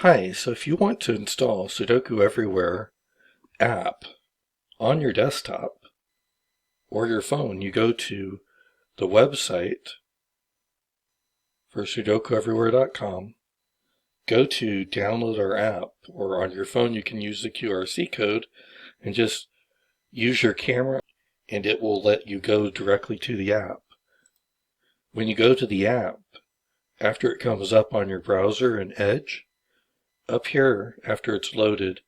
Hi, so if you want to install SudokuEverywhere app on your desktop or your phone, you go to the website for SudokuEverywhere.com, go to download our app, or on your phone you can use the QRC code and just use your camera and it will let you go directly to the app. When you go to the app, after it comes up on your browser in Edge, up here after it's loaded,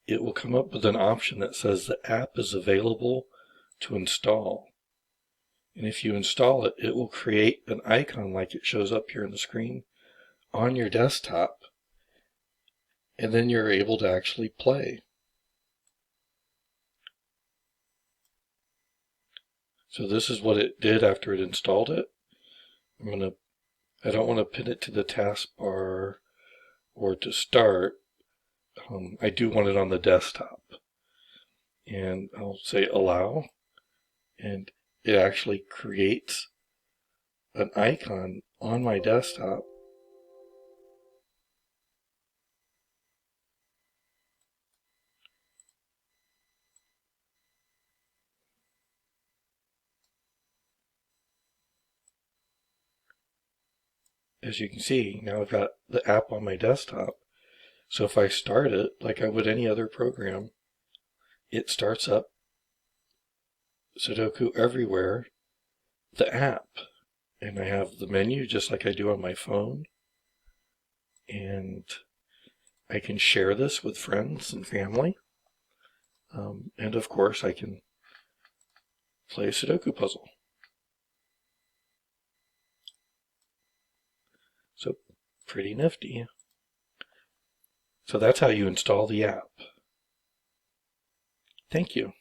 it will come up with an option that says the app is available to install. And if you install it, it will create an icon like it shows up here on the screen on your desktop, and then you're able to actually play. So this is what it did after it installed it. I don't want to pin it to the taskbar or to start. I do want it on the desktop. And I'll say allow, and it actually creates an icon on my desktop. As you can see, now I've got the app on my desktop. So if I start it like I would any other program, it starts up SudokuEverywhere, the app. And I have the menu just like I do on my phone. And I can share this with friends and family. And of course I can play a Sudoku puzzle. So pretty nifty. So that's how you install the app. Thank you.